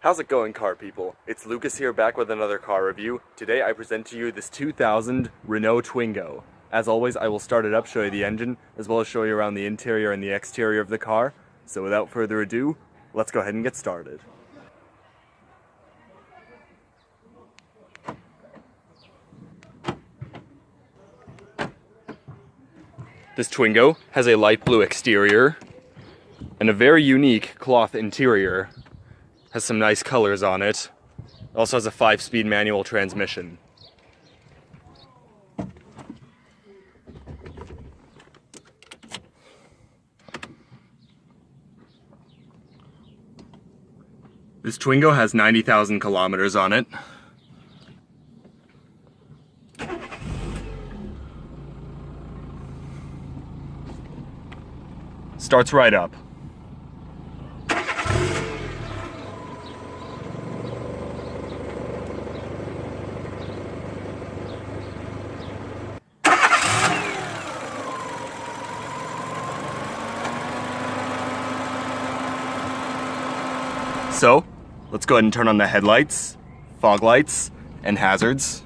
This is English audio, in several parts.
How's it going, car people? It's Lucas here, back with another car review. Today I present to you this 2000 Renault Twingo. As always, I will start it up, show you the engine, as well as show you around the interior and the exterior of the car. So without further ado, let's go ahead and get started. This Twingo has a light blue exterior and a very unique cloth interior. Has some nice colors on it. It also has a 5-speed manual transmission. This Twingo has 90,000 kilometers on it. Starts right up. So, let's go ahead and turn on the headlights, fog lights, and hazards.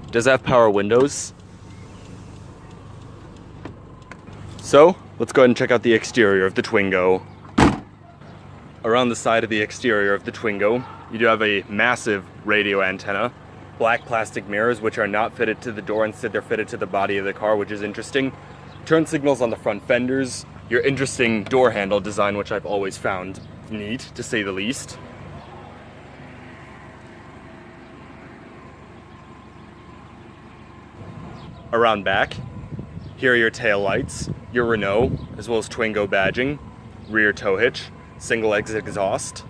Does have power windows. So, let's go ahead and check out the exterior of the Twingo. Around the side of the exterior of the Twingo, you do have a massive radio antenna, black plastic mirrors which are not fitted to the door, instead they're fitted to the body of the car, which is interesting. Turn signals on the front fenders, your interesting door handle design, which I've always found neat, to say the least. Around back, here are your tail lights, your Renault, as well as Twingo badging, rear tow hitch, single exit exhaust.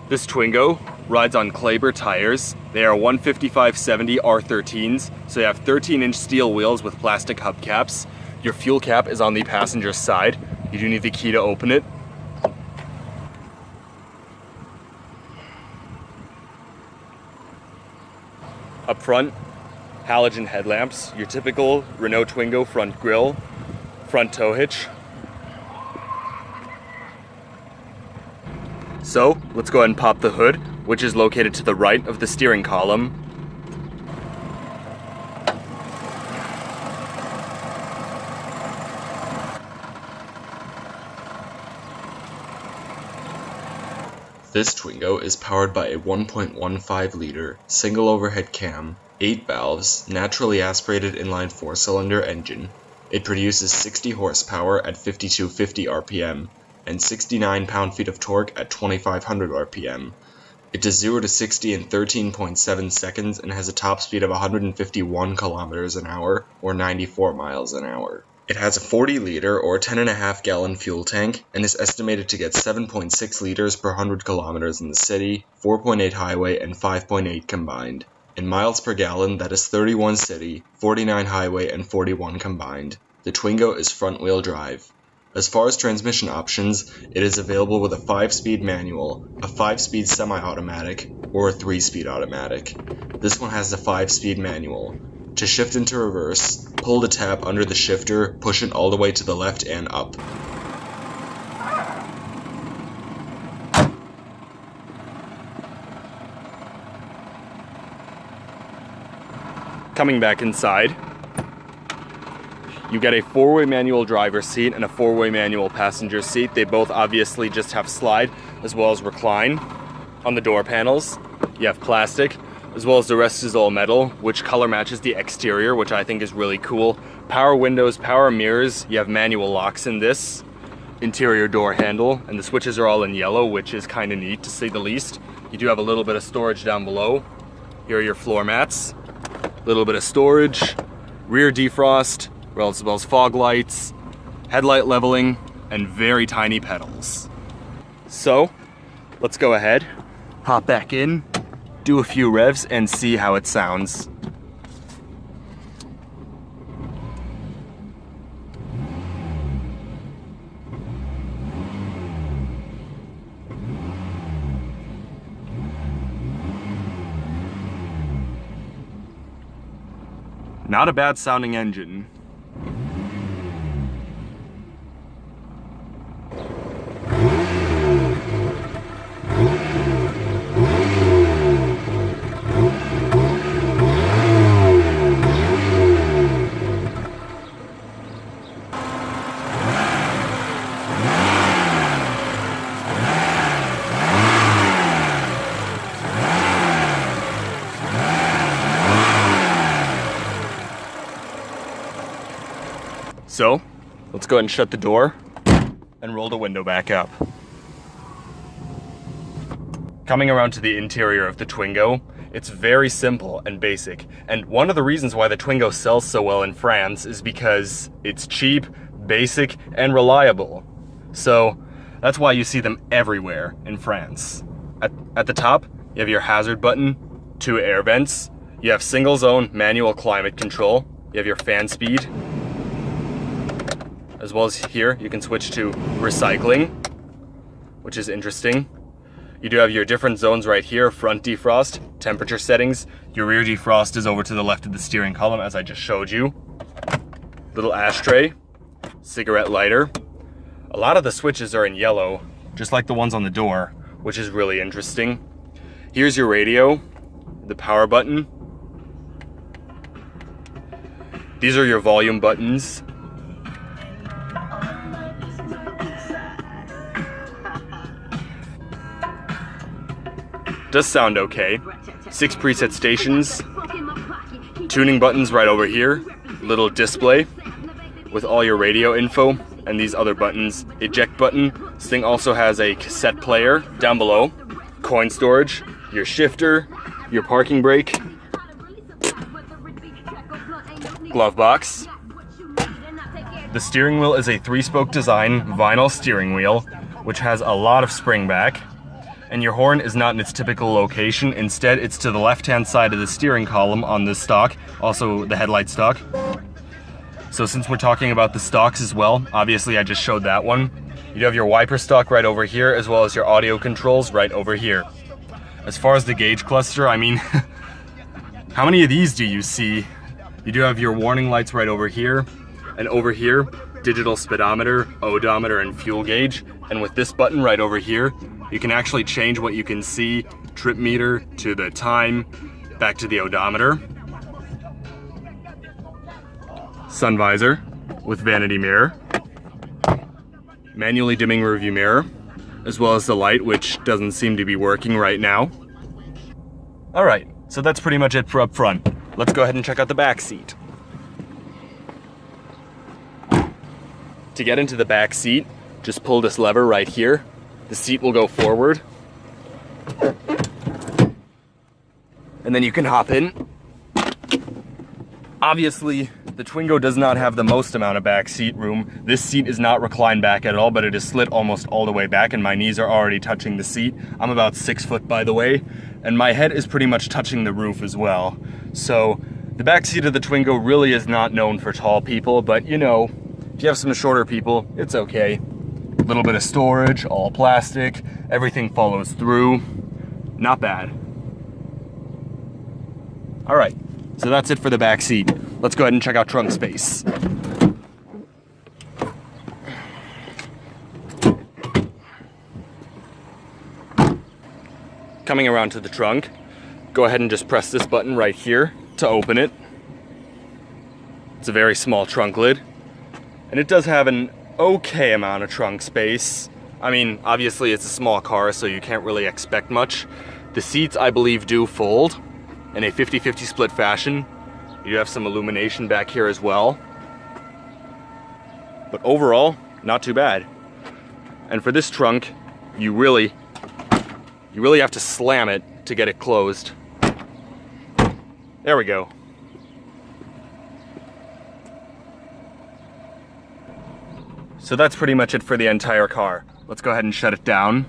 This Twingo rides on Kleber tires. They are 155/70 R13s, so you have 13-inch steel wheels with plastic hubcaps. Your fuel cap is on the passenger side. You do need the key to open it. Up front, halogen headlamps, your typical Renault Twingo front grille, front tow hitch. So, let's go ahead and pop the hood, which is located to the right of the steering column. This Twingo is powered by a 1.15-liter single overhead cam, 8 valves, naturally aspirated inline 4-cylinder engine. It produces 60 horsepower at 5250 RPM and 69 pound-feet of torque at 2500 RPM. It does 0 to 60 in 13.7 seconds and has a top speed of 151 kilometers an hour or 94 miles an hour. It has a 40-liter or 10.5-gallon fuel tank and is estimated to get 7.6 liters per 100 kilometers in the city, 4.8 highway, and 5.8 combined. In miles per gallon, that is 31 city, 49 highway, and 41 combined. The Twingo is front-wheel drive. As far as transmission options, it is available with a 5-speed manual, a 5-speed semi-automatic, or a 3-speed automatic. This one has a 5-speed manual. To shift into reverse, pull the tab under the shifter, push it all the way to the left and up. Coming back inside, you get a 4-way manual driver's seat and a 4-way manual passenger seat. They both obviously just have slide as well as recline. On the door panels, you have plastic, as well as the rest is all metal, which color matches the exterior, which I think is really cool. Power windows, power mirrors, you have manual locks in this. Interior door handle, and the switches are all in yellow, which is kind of neat to say the least. You do have a little bit of storage down below. Here are your floor mats, a little bit of storage, rear defrost, as well as fog lights, headlight leveling, and very tiny pedals. So, let's go ahead, hop back in, do a few revs, and see how it sounds. Not a bad sounding engine. So, let's go ahead and shut the door and roll the window back up. Coming around to the interior of the Twingo, it's very simple and basic. And one of the reasons why the Twingo sells so well in France is because it's cheap, basic, and reliable. So that's why you see them everywhere in France. At the top, you have your hazard button, 2 air vents, you have single zone manual climate control, you have your fan speed, as well as here you can switch to recycling, which is interesting. You do have your different zones right here, front defrost, temperature settings. Your rear defrost is over to the left of the steering column, as I just showed you. Little ashtray, cigarette lighter. A lot of the switches are in yellow, just like the ones on the door, which is really interesting. Here's your radio, the power button. These are your volume buttons. Does sound okay. 6 preset stations, tuning buttons right over here, little display with all your radio info, and these other buttons. Eject button. This thing also has a cassette player down below, coin storage, your shifter, your parking brake, glove box. The steering wheel is a 3-spoke design vinyl steering wheel, which has a lot of spring back. And your horn is not in its typical location. Instead, it's to the left-hand side of the steering column on this stock, also the headlight stock. So since we're talking about the stocks as well, obviously I just showed that one. You have your wiper stock right over here, as well as your audio controls right over here. As far as the gauge cluster, I mean, how many of these do you see? You do have your warning lights right over here, and over here, digital speedometer, odometer, and fuel gauge. And with this button right over here, you can actually change what you can see, trip meter to the time, back to the odometer. Sun visor with vanity mirror. Manually dimming rearview mirror, as well as the light, which doesn't seem to be working right now. Alright, so that's pretty much it for up front. Let's go ahead and check out the back seat. To get into the back seat, just pull this lever right here. The seat will go forward. And then you can hop in. Obviously, the Twingo does not have the most amount of back seat room. This seat is not reclined back at all, but it is slid almost all the way back, and my knees are already touching the seat. I'm about 6 foot, by the way, and my head is pretty much touching the roof as well. So the back seat of the Twingo really is not known for tall people, but you know, if you have some shorter people, it's okay. A little bit of storage, all plastic, everything follows through. Not bad. All right, so that's it for the back seat. Let's go ahead and check out trunk space. Coming around to the trunk, go ahead and just press this button right here to open it. It's a very small trunk lid, and it does have an okay amount of trunk space. I mean, obviously it's a small car, so you can't really expect much. The seats, I believe, do fold in a 50-50 split fashion. You have some illumination back here as well. But overall, not too bad. And for this trunk, you really have to slam it to get it closed. There we go. So that's pretty much it for the entire car. Let's go ahead and shut it down.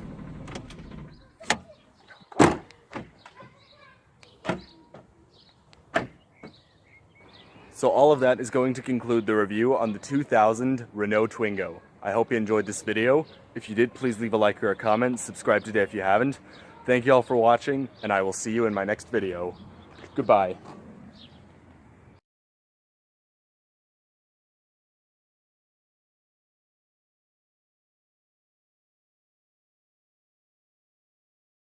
So all of that is going to conclude the review on the 2000 Renault Twingo. I hope you enjoyed this video. If you did, please leave a like or a comment. Subscribe today if you haven't. Thank you all for watching, and I will see you in my next video. Goodbye.